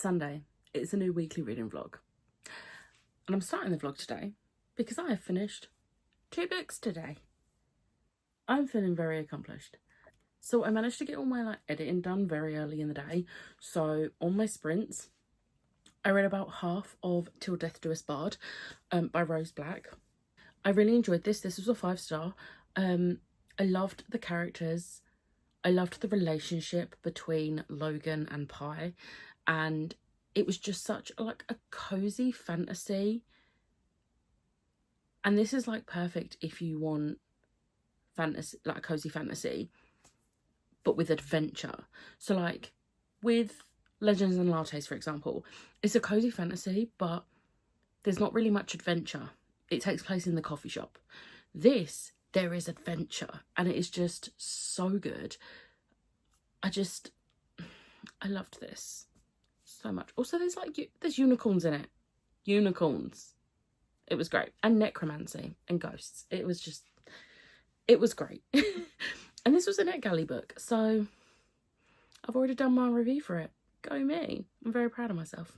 Sunday. It's a new weekly reading vlog. And I'm starting the vlog today because I have finished 2 books today. I'm feeling very accomplished. So I managed to get all my editing done very early in the day. So on my sprints, I read about half of Till Death Do Us Part by Rose Black. I really enjoyed this. This was a 5-star. I loved the characters. I loved the relationship between Logan and Pi, and it was just such a cozy fantasy. And this is perfect if you want fantasy, a cozy fantasy, but with adventure. So with Legends and Lattes, for example, it's a cozy fantasy, but there's not really much adventure. It takes place in the coffee shop. There is adventure, and it is just so good. I loved this so much. Also, there's unicorns in it. Unicorns. It was great. And necromancy and ghosts. It was great. And this was a NetGalley book, so I've already done my review for it. Go me. I'm very proud of myself.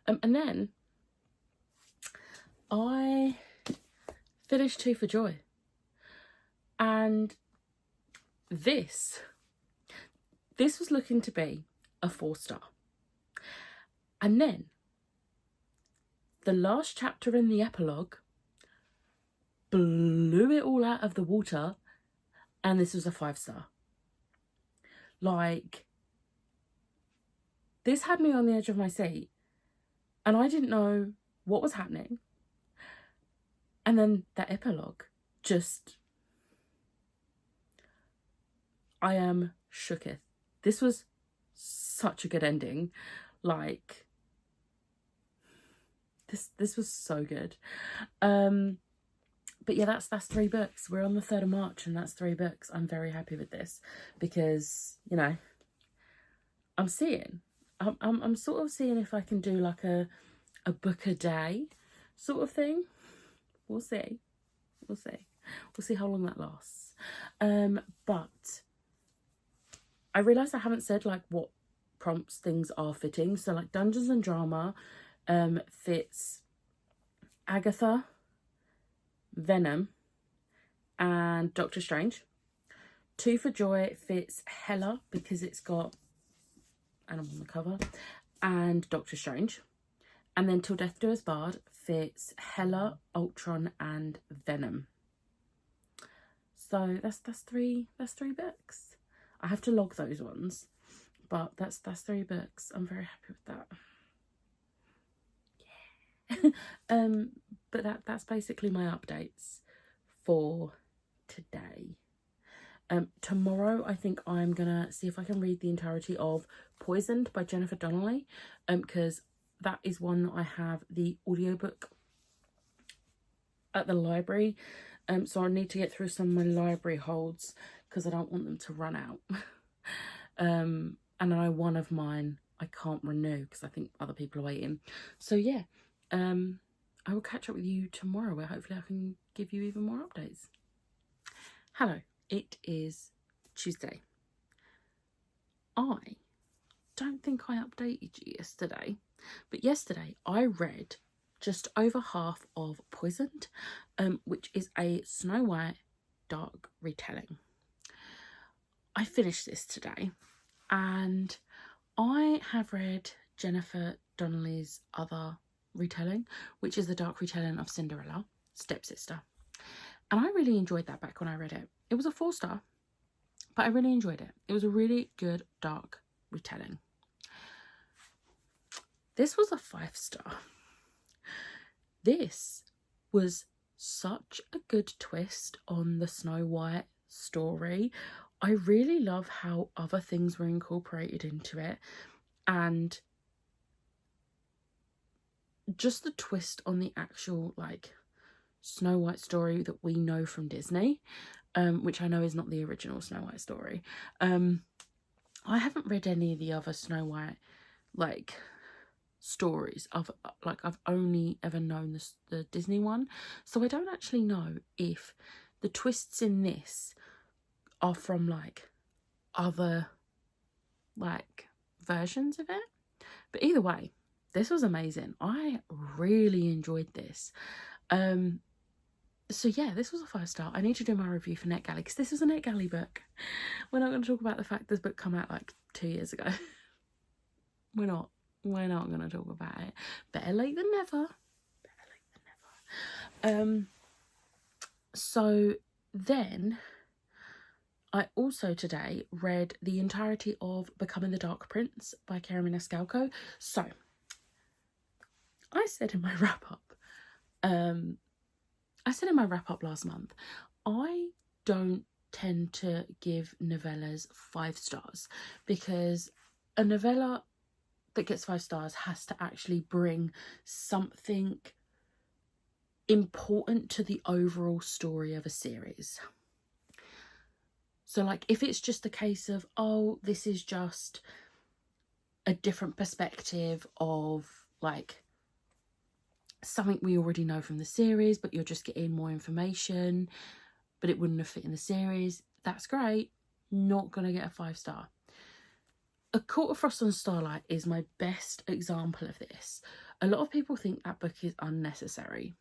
And then I finished Two for Joy. And this was looking to be a 4-star. And then the last chapter in the epilogue blew it all out of the water, and this was a 5-star. This had me on the edge of my seat, and I didn't know what was happening. And then that epilogue I am shooketh. This was such a good ending. This was so good. But yeah, that's 3 books. We're on the 3rd of March, and that's 3 books. I'm very happy with this because, I'm sort of seeing if I can do a book a day sort of thing. We'll see. We'll see how long that lasts. But I realised I haven't said what prompts things are fitting. So Dungeons and Drama fits Agatha, Venom, and Doctor Strange. Two for Joy fits Hela because it's got Animal on the cover and Doctor Strange. And then Till Death Do Us Part fits Hela, Ultron, and Venom. So that's 3 books. I have to log those ones, but that's 3 books. I'm very happy with that. Yeah. But that's basically my updates for today. Tomorrow I think I'm gonna see if I can read the entirety of Poisoned by Jennifer Donnelly, because that is one that I have the audiobook at the library. So I need to get through some of my library holds because I don't want them to run out. And I know one of mine I can't renew because I think other people are waiting. So yeah, I will catch up with you tomorrow where hopefully I can give you even more updates. Hello, it is Tuesday. I don't think I updated you yesterday, but yesterday I read just over half of Poisoned, which is a Snow White dark retelling. I finished this today, and I have read Jennifer Donnelly's other retelling, which is the dark retelling of Cinderella, Stepsister. And I really enjoyed that back when I read it. It was a 4-star, but I really enjoyed it. It was a really good dark retelling. This was a 5-star. This was such a good twist on the Snow White story. I really love how other things were incorporated into it, and just the twist on the actual Snow White story that we know from Disney, which I know is not the original Snow White story. I haven't read any of the other Snow White stories. I've only ever known the Disney one, so I don't actually know if the twists in this are from other versions of it, But either way, this was amazing. I really enjoyed this. So yeah, this was a 5-star. I need to do my review for NetGalley because this was a NetGalley book. We're not going to talk about the fact this book came out like 2 years ago. We're not going to talk about it. Better late than never. So then I also today read the entirety of Becoming the Dark Prince by Kerri Maniscalco. So I said in my wrap up last month, I don't tend to give novellas 5 stars because a novella that gets 5 stars has to actually bring something important to the overall story of a series. So like if it's just a case of, oh, this is just a different perspective of like something we already know from the series, but you're just getting more information, but it wouldn't have fit in the series, that's great. Not gonna get a 5-star. A Court of Frost and Starlight is my best example of this. A lot of people think that book is unnecessary.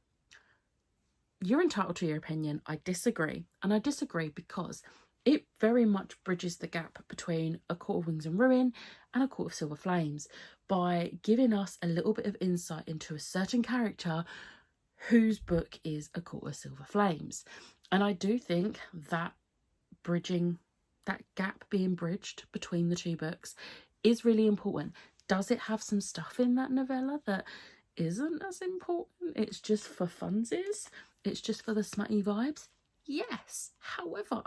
You're entitled to your opinion. I disagree. And I disagree because it very much bridges the gap between A Court of Wings and Ruin and A Court of Silver Flames by giving us a little bit of insight into a certain character whose book is A Court of Silver Flames. And I do think that that gap being bridged between the 2 books is really important. Does it have some stuff in that novella that isn't as important? It's just for funsies? It's just for the smutty vibes? Yes. However,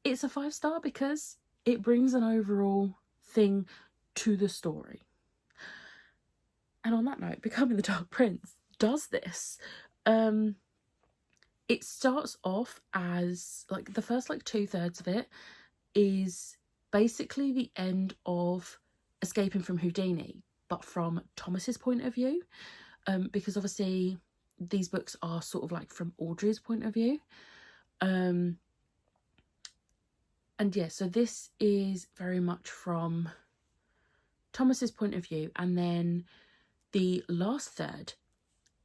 it's a 5-star because it brings an overall thing to the story. And on that note, Becoming the Dark Prince does this. It starts off as like the first like 2/3 of it is basically the end of escaping from Houdini, but from Thomas's point of view, because obviously these books are sort of like from Audrey's point of view. And yeah, so this is very much from Thomas's point of view, and then the last third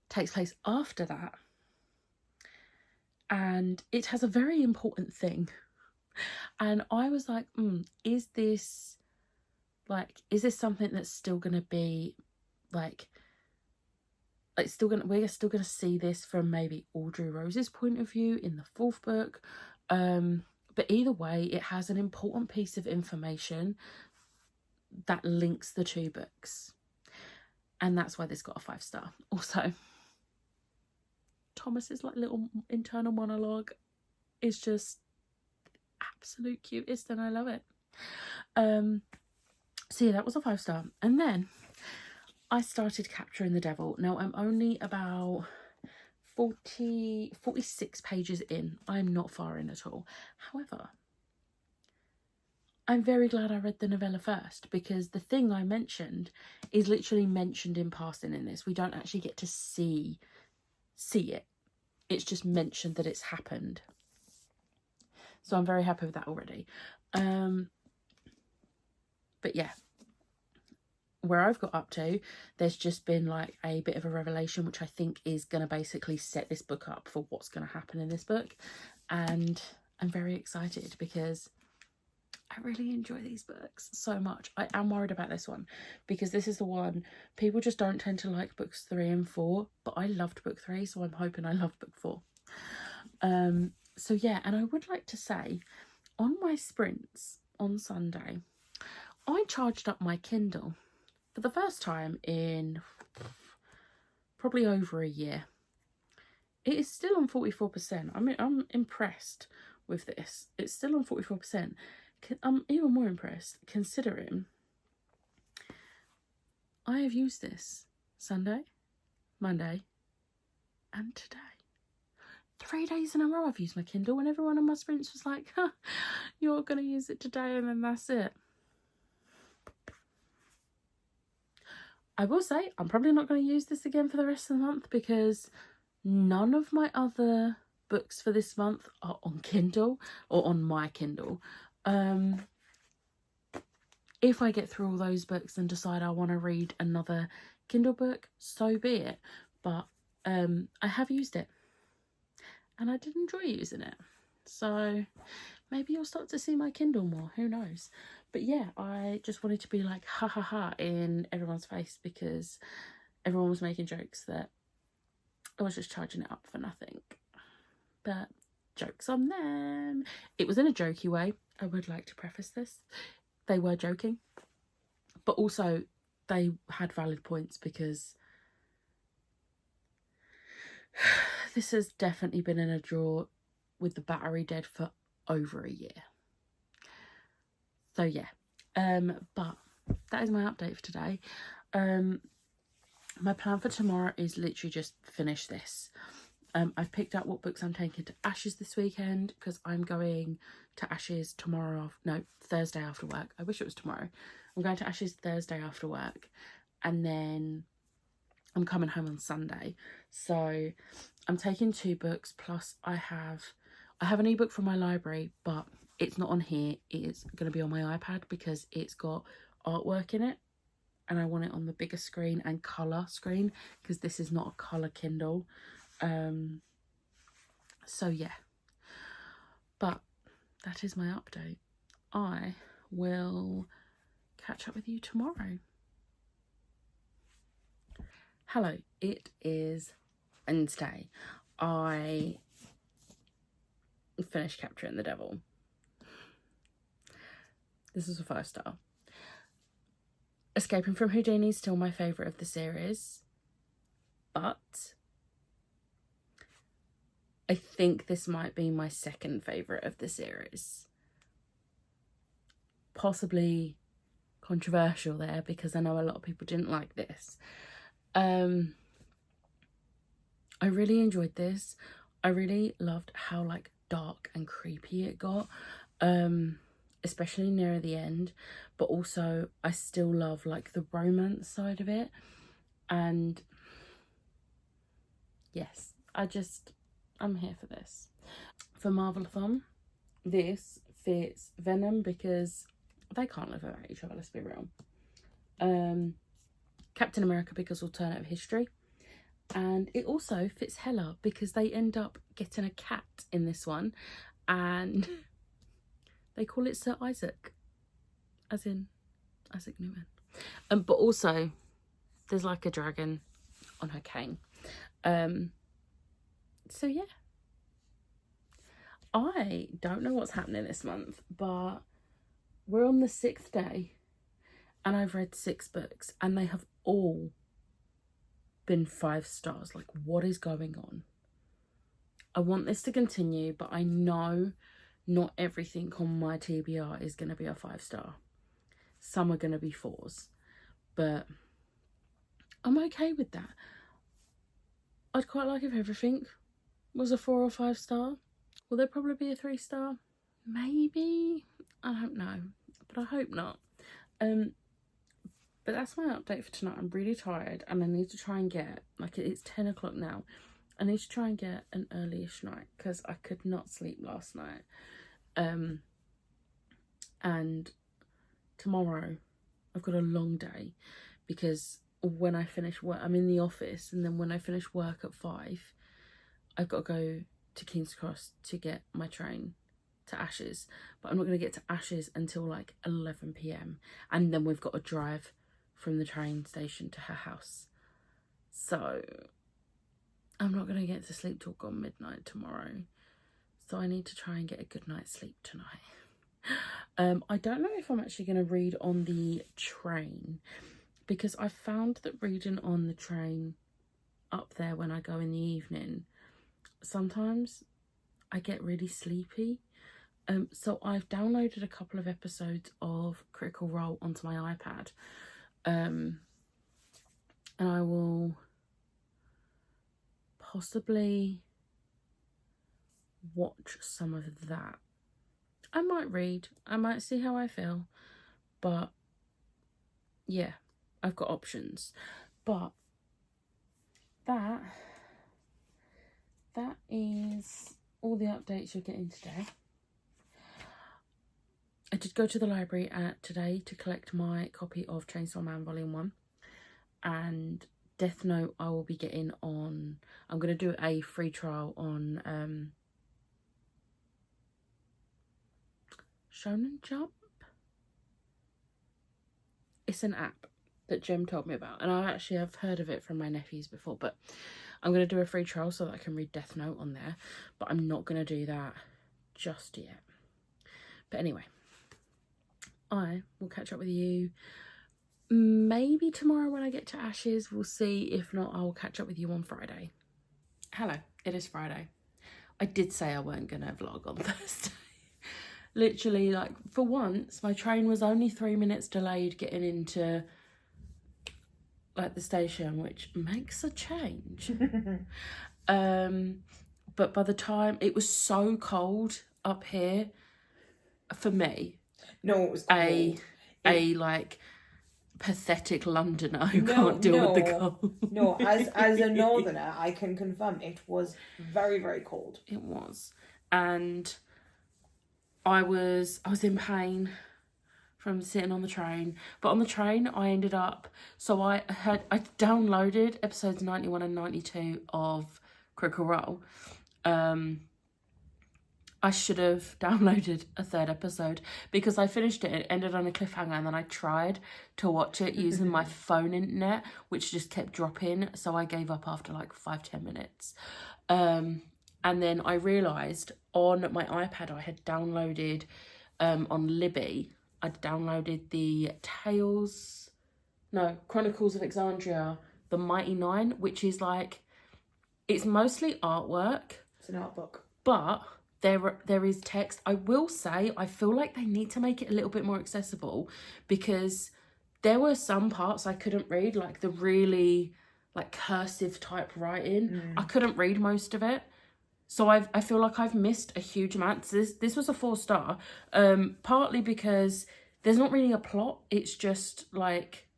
takes place after that, and it has a very important thing. And I was like, is this something that's still gonna be like we're still gonna see this from maybe Audrey Rose's point of view in the 4th book, but either way it has an important piece of information that links the 2 books, and that's why this got a 5-star. Also, Thomas's like little internal monologue is just absolute cutest, and I love it. So yeah, that was a 5-star. And then I started Capturing the Devil. Now I'm only about 46 pages in. I'm not far in at all. However, I'm very glad I read the novella first, because the thing I mentioned is literally mentioned in passing in this. We don't actually get to see it. It's just mentioned that it's happened. So I'm very happy with that already. But yeah, where I've got up to, there's just been like a bit of a revelation, which I think is going to basically set this book up for what's going to happen in this book. And I'm very excited because I really enjoy these books so much. I am worried about this one because this is the one people just don't tend to like books 3 and 4, but I loved book 3, so I'm hoping I love book 4. So yeah, and I would like to say, on my sprints on Sunday, I charged up my Kindle for the first time in probably over a year. It is still on 44%. I mean, I'm impressed with this. It's still on 44%. I'm even more impressed considering I have used this Sunday, Monday, and today. 3 days in a row I've used my Kindle, and everyone on my sprints was like, you're going to use it today and then that's it. I will say I'm probably not going to use this again for the rest of the month because none of my other books for this month are on Kindle or on my Kindle. If I get through all those books and decide I want to read another Kindle book, so be it. But I have used it and I did enjoy using it. So maybe you'll start to see my Kindle more, who knows. But yeah, I just wanted to be like ha ha ha in everyone's face, because everyone was making jokes that I was just charging it up for nothing. But jokes on them. It was in a jokey way. I would like to preface this. They were joking, but also they had valid points, because this has definitely been in a drawer with the battery dead for over a year. So yeah, but that is my update for today. My plan for tomorrow is literally just finish this. I've picked out what books I'm taking to Ashes this weekend, because I'm going to Ashes Thursday after work. I wish it was tomorrow. I'm going to Ashes Thursday after work, and then I'm coming home on Sunday. So I'm taking 2 books, plus I have an ebook from my library, but it's not on here. It is going to be on my iPad because it's got artwork in it, and I want it on the bigger screen and colour screen, because this is not a colour Kindle. So yeah, but that is my update. I will catch up with you tomorrow. Hello, it is Wednesday. I finished Capturing the Devil. This is a 5-star. Escaping from Houdini is still my favourite of the series, but I think this might be my second favourite of the series. Possibly controversial there, because I know a lot of people didn't like this. I really enjoyed this. I really loved how like dark and creepy it got, especially near the end, but also I still love like the romance side of it. And yes, I'm here for this. For Marvelathon, this fits Venom, because they can't live without each other, let's be real. Captain America, because alternative history. And it also fits Hella, because they end up getting a cat in this one, and they call it Sir Isaac, as in Isaac Newton. But also there's like a dragon on her cane. So yeah, I don't know what's happening this month, but we're on the 6th day and I've read 6 books and they have all been 5 stars. Like, what is going on? I want this to continue, but I know not everything on my TBR is going to be a 5-star. Some are going to be 4s, but I'm okay with that. I'd quite like if everything was a 4 or 5-star. Will there probably be a 3-star? Maybe. I don't know, but I hope not. But that's my update for tonight. I'm really tired and I need to try and get, like, it's 10 o'clock now. I need to try and get an early-ish night because I could not sleep last night. And tomorrow I've got a long day because when I finish work, I'm in the office, and then when I finish work at 5, I've got to go to King's Cross to get my train to Ashes. But I'm not going to get to Ashes until like 11 p.m. and then we've got to drive from the train station to her house. So I'm not going to get to sleep till gone midnight tomorrow. So I need to try and get a good night's sleep tonight. I don't know if I'm actually going to read on the train, because I found that reading on the train up there when I go in the evening, sometimes I get really sleepy. So I've downloaded a couple of episodes of Critical Role onto my iPad. And I will possibly watch some of that. I might read, I might see how I feel, but yeah, I've got options. But that is all the updates you're getting today. I did go to the library today to collect my copy of Chainsaw Man Volume 1. And Death Note I will be getting on... I'm going to do a free trial on Shonen Jump. It's an app that Jem told me about, and I actually have heard of it from my nephews before, but I'm going to do a free trial so that I can read Death Note on there, but I'm not going to do that just yet. But anyway, I will catch up with you maybe tomorrow when I get to Ashes. We'll see. If not, I will catch up with you on Friday. Hello, it is Friday. I did say I weren't going to vlog on Thursday. Literally, like, for once, my train was only 3 minutes delayed getting into, like, the station, which makes a change. But by the time, it was so cold up here, for me. No, it was cold. A like, pathetic Londoner who can't deal with the cold. No, as a northerner, I can confirm it was very, very cold. It was. And I was in pain from sitting on the train. But on the train, I ended up... So I downloaded episodes 91 and 92 of Critical Role. I should have downloaded a third episode because I finished it. It ended on a cliffhanger, and then I tried to watch it using my phone internet, which just kept dropping. So I gave up after like 5-10 minutes. And then I realised on my iPad I had downloaded, on Libby, I'd downloaded the Chronicles of Exandria, The Mighty Nine, which is like, it's mostly artwork. It's an art book. But there is text. I will say, I feel like they need to make it a little bit more accessible because there were some parts I couldn't read, like the really like cursive type writing. I couldn't read most of it. So I feel like I've missed a huge amount. This was a 4-star, partly because there's not really a plot. It's just like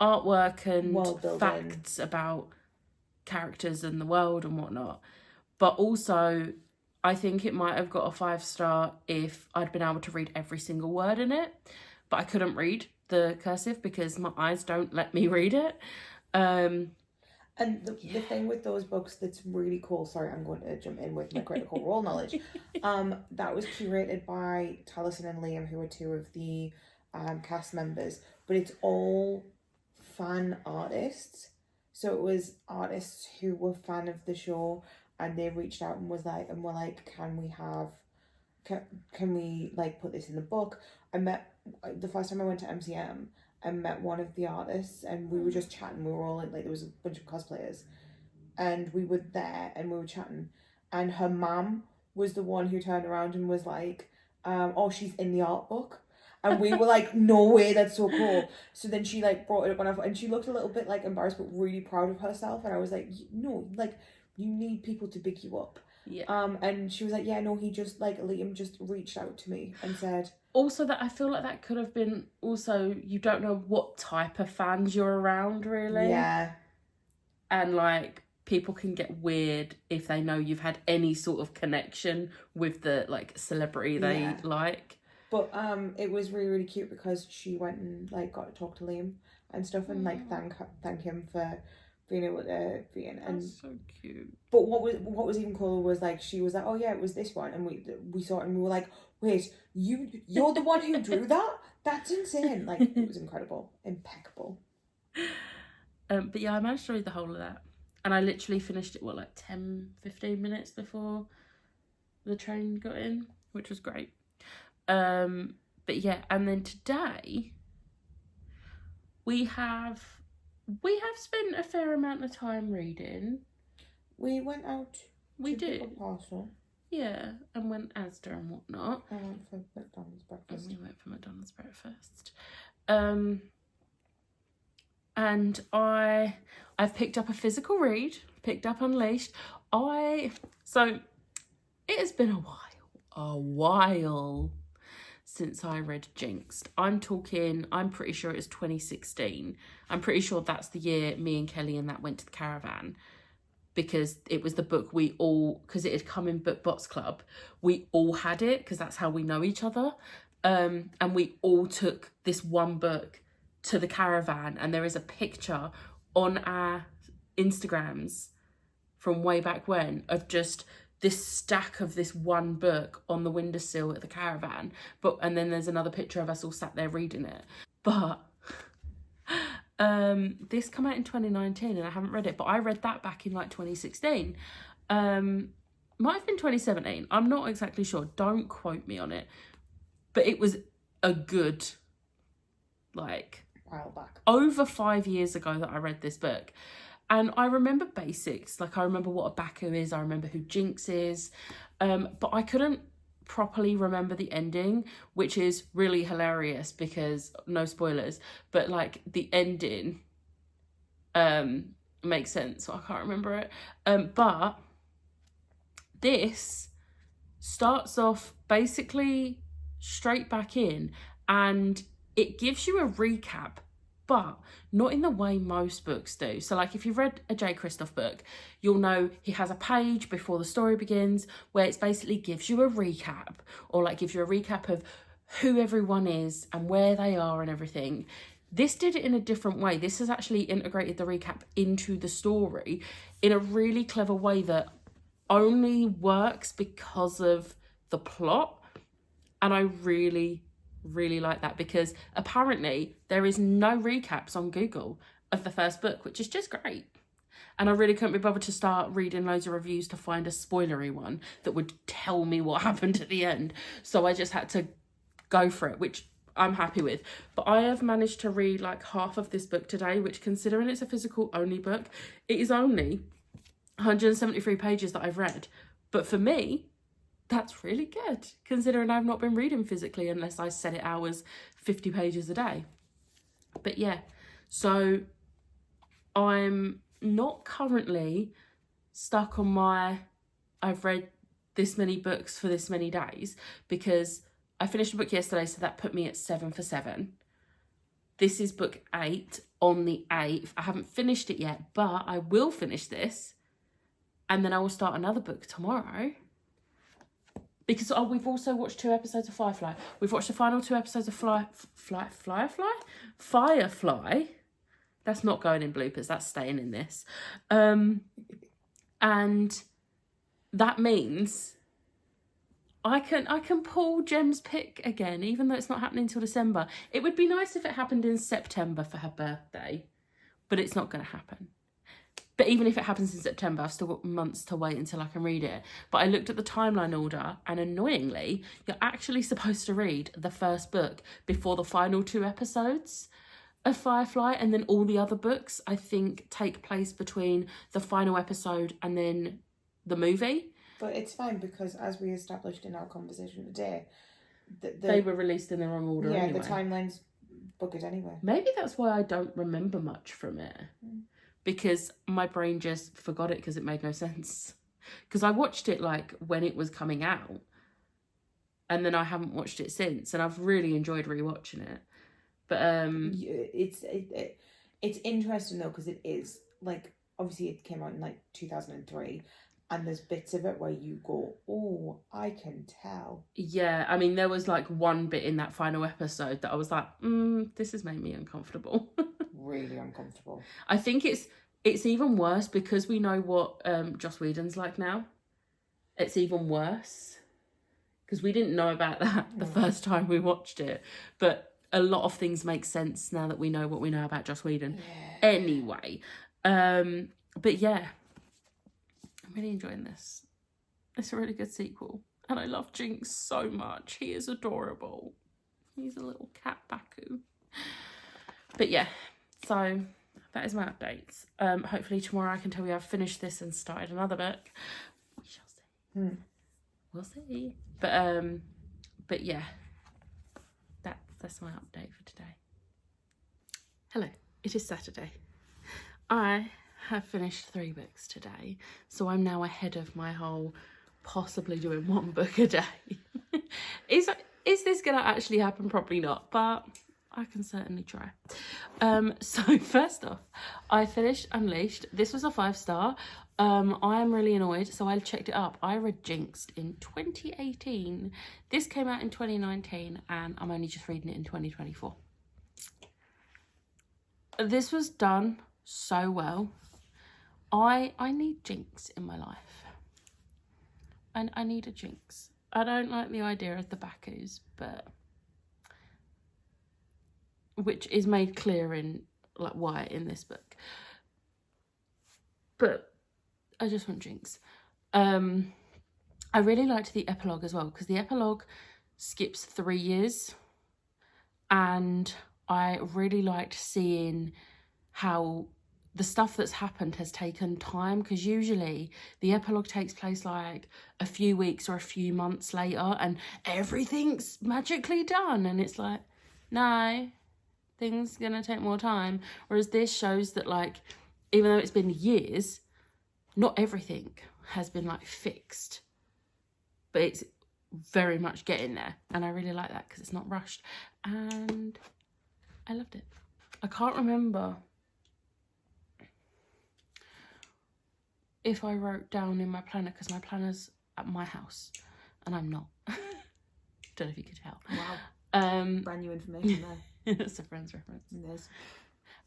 artwork and facts about characters and the world and whatnot. But also, I think it might have got a 5-star if I'd been able to read every single word in it. But I couldn't read the cursive because my eyes don't let me read it. And the thing with those books that's really cool, sorry, I'm going to jump in with my Critical Role knowledge, that was curated by Taliesin and Liam, who are two of the cast members, but it's all fan artists. So it was artists who were fan of the show, and they reached out and were like, can we like put this in the book? I met, the first time I went to MCM, I met one of the artists, and we were just chatting. We were all like, there was a bunch of cosplayers, and we were there and we were chatting, and her mum was the one who turned around and was like, oh, she's in the art book. And we were like, no way, that's so cool. So then she like brought it up on her, and she looked a little bit like embarrassed but really proud of herself, and I was like, no, like, you need people to big you up. Yeah. And she was like, yeah, no, he just like, Liam just reached out to me and said. Also, that I feel like that could have been also, you don't know what type of fans you're around, really. Yeah. And like, people can get weird if they know you've had any sort of connection with the like celebrity they like. But it was really, really cute because she went and like got to talk to Liam and stuff, and like thank him for being able to be in. And that's so cute. But what was even cooler was like, she was like, oh yeah, it was this one, and we saw it and we were like, wait, you're the one who drew that? That's insane. Like, it was incredible, impeccable. But yeah, I managed to read the whole of that, and I literally finished it like 10-15 minutes before the train got in, which was great. But yeah, and then today we have spent a fair amount of time reading. We went out. We to did. Pick a parcel. Yeah, and went Asda and whatnot. I went for McDonald's breakfast. And you went for McDonald's breakfast. And I've picked up a physical read. Picked up Unleashed. So it has been a while since I read Jinxed. I'm pretty sure it's 2016. I'm pretty sure that's the year me and Kelly and that went to the caravan. because it was the book we all, because it had come in Book Box Club, we all had it because that's how we know each other. And we all took this one book to the caravan, and there is a picture on our Instagrams from way back when of just this stack of this one book on the windowsill at the caravan. And then there's another picture of us all sat there reading it. But this came out in 2019 and I haven't read it, but I read that back in like 2016. Might have been 2017. I'm not exactly sure. Don't quote me on it. But it was a good, like, while back. Over 5 years ago that I read this book. And I remember basics. Like, I remember what a Baku is. I remember who Jinx is. But I couldn't properly remember the ending, which is really hilarious because, no spoilers, but, like, the ending makes sense. So I can't remember it. But this starts off basically straight back in, and it gives you a recap, but not in the way most books do. So, like, if you've read a Jay Kristoff book, you'll know he has a page before the story begins where it basically gives you a recap, or like gives you a recap of who everyone is and where they are and everything. This did it in a different way. This has actually integrated the recap into the story in a really clever way that only works because of the plot. And I really, really like that, because apparently there is no recaps on Google of the first book, which is just great. And I really couldn't be bothered to start reading loads of reviews to find a spoilery one that would tell me what happened at the end. So I just had to go for it, which I'm happy with. But I have managed to read like half of this book today, which, considering it's a physical only book, it is only 173 pages that I've read. But for me, that's really good, considering I've not been reading physically unless I set it hours, 50 pages a day. But yeah, so I'm not currently stuck on I've read this many books for this many days, because I finished a book yesterday, so that put me at 7 for 7. This is book 8 on the 8th. I haven't finished it yet, but I will finish this, and then I will start another book tomorrow. Because we've also watched 2 episodes of Firefly. We've watched the final 2 episodes of Firefly. That's not going in bloopers. That's staying in this. And that means I can pull Gem's pick again, even though it's not happening until December. It would be nice if it happened in September for her birthday, but it's not going to happen. But even if it happens in September, I've still got months to wait until I can read it. But I looked at the timeline order, and annoyingly, you're actually supposed to read the first book before the final 2 episodes of Firefly, and then all the other books, I think, take place between the final episode and then the movie. But it's fine, because as we established in our conversation today, they were released in the wrong order anyway. Yeah, the timelines book it anyway. Maybe that's why I don't remember much from it. Because my brain just forgot it because it made no sense. Because I watched it like when it was coming out, and then I haven't watched it since, and I've really enjoyed rewatching it. But it's interesting though, because it is like, obviously it came out in like 2003, and there's bits of it where you go, oh, I can tell. Yeah, I mean, there was like one bit in that final episode that I was like, this has made me uncomfortable. Really uncomfortable. I think it's even worse because we know what Joss Whedon's like now. It's even worse because we didn't know about that the first time we watched it, but a lot of things make sense now that we know what we know about Joss Whedon. Yeah. Anyway, but yeah, I'm really enjoying this. It's a really good sequel, and I love Jinx so much. He is adorable. He's a little cat Baku. But yeah. So that is my updates. Hopefully tomorrow I can tell you I've finished this and started another book. We shall see. We'll see. But yeah, that's my update for today. Hello, it is Saturday. I have finished 3 books today, so I'm now ahead of my whole possibly doing 1 book a day. Is this gonna actually happen? Probably not, but I can certainly try. So first off, I finished Unleashed. This was a 5-star. I am really annoyed, so I checked it up. I read Jinxed in 2018. This came out in 2019, and I'm only just reading it in 2024. This was done so well. I need Jinx in my life. And I need a Jinx. I don't like the idea of the Bakus, but which is made clear in like why in this book. But I just want Jinx. I really liked the epilogue as well, because the epilogue skips 3 years, and I really liked seeing how the stuff that's happened has taken time, because usually the epilogue takes place like a few weeks or a few months later and everything's magically done, and it's like, no, things gonna take more time. Whereas this shows that, like, even though it's been years, not everything has been like fixed, but it's very much getting there, and I really like that because it's not rushed, and I loved it. I can't remember if I wrote down in my planner, because my planner's at my house and I'm not. Don't know if you could tell. Wow. Brand new information there. It's a Friends reference. Yes.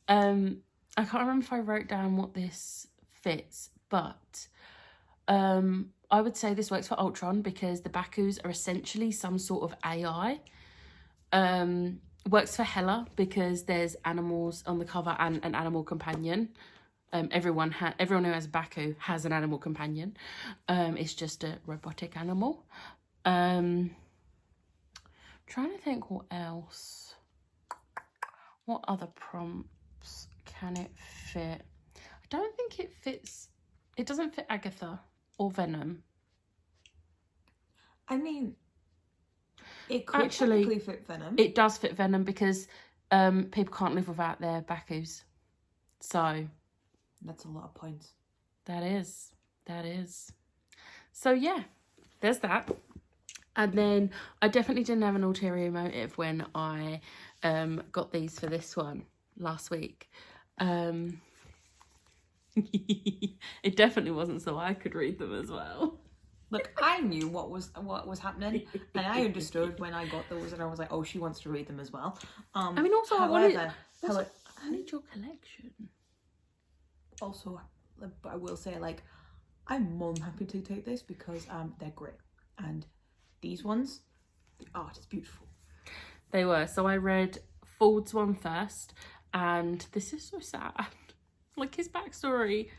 I can't remember if I wrote down what this fits, but I would say this works for Ultron because the Bakus are essentially some sort of AI. Works for Hela because there's animals on the cover and an animal companion. Everyone who has Baku has an animal companion. It's just a robotic animal. Trying to think what else. What other prompts can it fit? I don't think it fits. It doesn't fit Agatha or Venom. I mean, it could Actually technically fit Venom. It does fit Venom because people can't live without their Bakus. So that's a lot of points. That is. So yeah, there's that. And then I definitely didn't have an ulterior motive when I got these for this one last week. It definitely wasn't so I could read them as well. Look, I knew what was happening, and I understood when I got those, and I was like, "Oh, she wants to read them as well." I mean, also, however, I need your collection. Also, but I will say, like, I'm more than happy to take this because they're great, and these ones, the art is beautiful. They were. So I read Ford's one first, and this is so sad. Like, his backstory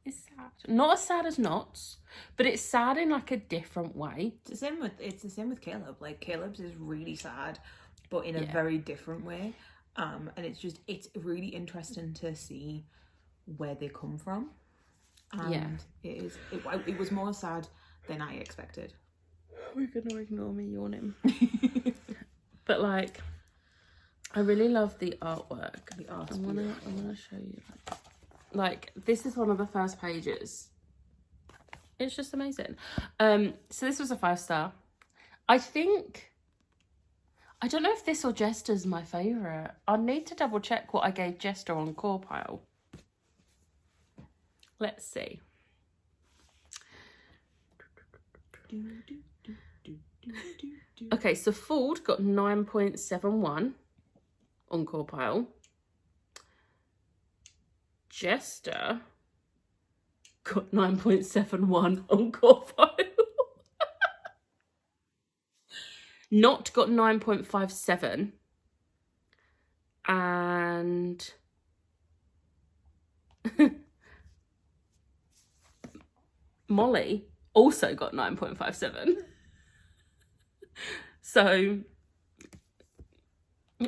is sad. Not as sad as Knots, but it's sad in like a different way. It's the same with Caleb. Like, Caleb's is really sad, but in a very different way. And it's really interesting to see where they come from. And it was more sad than I expected. We're gonna ignore me yawning. But like, I really love the artwork. The art. I'm gonna show you. Like, this is one of the first pages. It's just amazing. So this was a 5-star. I don't know if this or Jester's my favourite. I need to double check what I gave Jester on Core Pile. Let's see. Okay, so Ford got 9.71 on Core Pile. Jester got 9.71 on Core Pile. Not got 9.57. And Molly also got 9.57. So,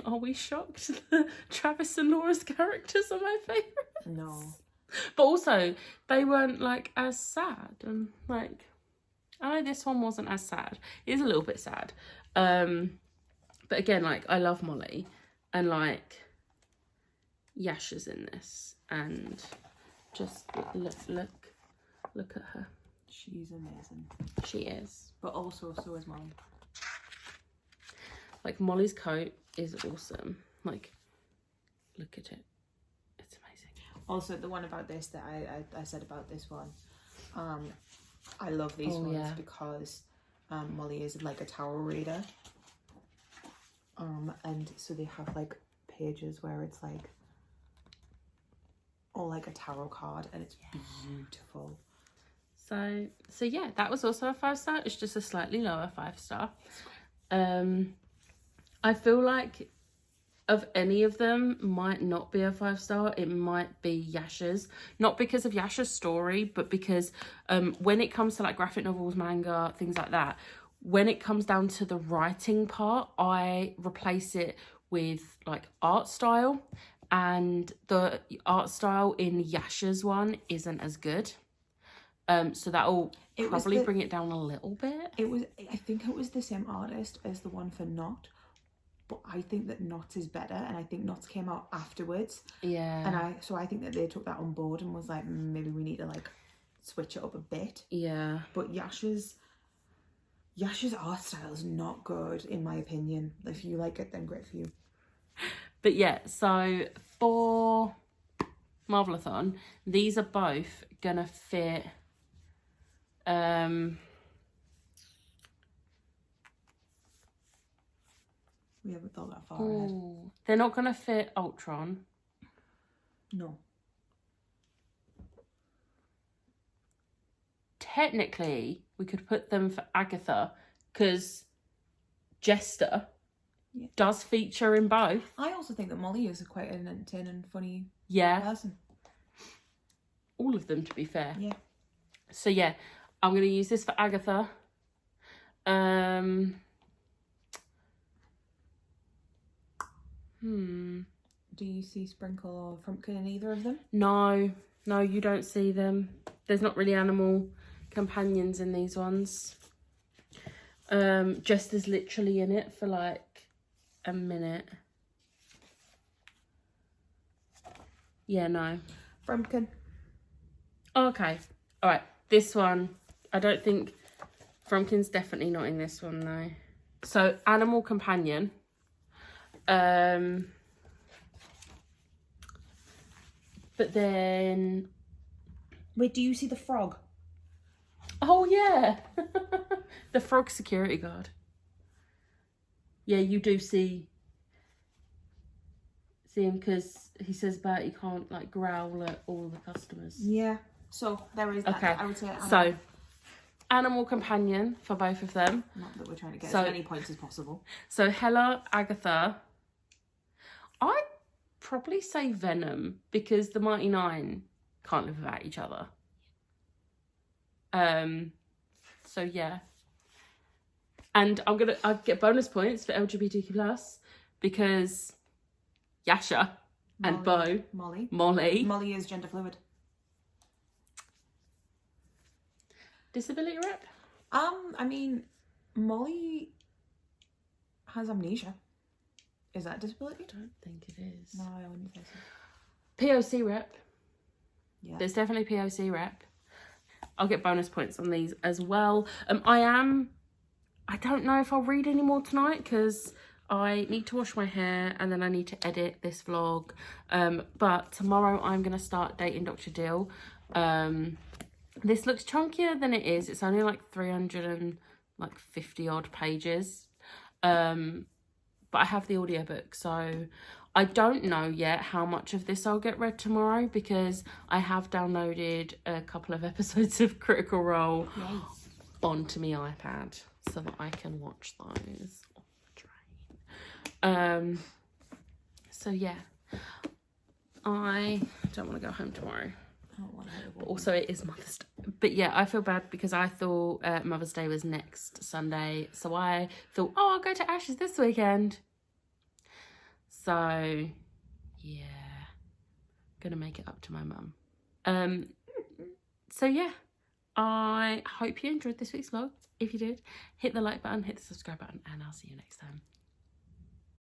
are we shocked that Travis and Laura's characters are my favourites? No. But also, they weren't like as sad, and like, I know this one wasn't as sad. It is a little bit sad. But again, like, I love Molly, and like, Yasha's in this, and just look at her. She's amazing. She is. But also, so is Mom. Like, Molly's coat is awesome. Like, look at it. It's amazing. Also, the one about this that I said about this one, I love these ones because Molly is like a tarot reader. And so they have like pages where it's like all like a tarot card, and it's beautiful. So yeah, that was also a 5-star. It's just a slightly lower 5-star. I feel like of any of them might not be a 5-star. It might be Yasha's. Not because of Yasha's story, but because when it comes to like graphic novels, manga, things like that, when it comes down to the writing part, I replace it with like art style, and the art style in Yasha's one isn't as good. So that'll probably bring it down a little bit. I think it was the same artist as the one for Not, but I think that Knots is better, and I think Knots came out afterwards. Yeah. And I think that they took that on board and was like, maybe we need to like switch it up a bit. Yeah. But Yasha's art style is not good, in my opinion. If you like it, then great for you. But yeah, so for Marvelathon, these are both gonna fit. We haven't thought that far ahead. They're not gonna fit Ultron. No. Technically, we could put them for Agatha, because Jester does feature in both. I also think that Molly is quite an entertaining, funny person. All of them, to be fair. Yeah. So yeah, I'm going to use this for Agatha. Do you see Sprinkle or Frumpkin in either of them? No, you don't see them. There's not really animal companions in these ones. Jester's literally in it for like a minute. Yeah, no. Frumpkin. Okay. All right. This one, I don't think Frumpkin's definitely not in this one though. So animal companion. But then, wait, do you see the frog? Oh yeah, the frog security guard. Yeah, you do see him, because he says about he can't like growl at all the customers. Yeah. So there is that. Okay. I would say so animal companion for both of them. Not that we're trying to get as many points as possible. So Hela, Agatha. I'd probably say Venom, because the Mighty Nine can't live without each other. So yeah. And I get bonus points for LGBTQ+, because Yasha and Bo. Molly is gender fluid. Disability rep? I mean, Molly has amnesia. Is that disability? I don't think it is. No, I wouldn't say so. POC rep. Yeah. There's definitely POC rep. I'll get bonus points on these as well. I don't know if I'll read any more tonight, because I need to wash my hair and then I need to edit this vlog. But tomorrow I'm going to start dating Dr. Dill. This looks chunkier than it is. It's only like 350 odd pages. But I have the audiobook, so I don't know yet how much of this I'll get read tomorrow, because I have downloaded a couple of episodes of Critical Role onto my iPad so that I can watch those on the train. So yeah, I don't want to go home tomorrow. But also it is Mother's Day. But yeah, I feel bad because I thought Mother's Day was next Sunday. So I thought, oh, I'll go to Ash's this weekend. So yeah, gonna make it up to my mum. So yeah, I hope you enjoyed this week's vlog. If you did, hit the like button, hit the subscribe button, and I'll see you next time.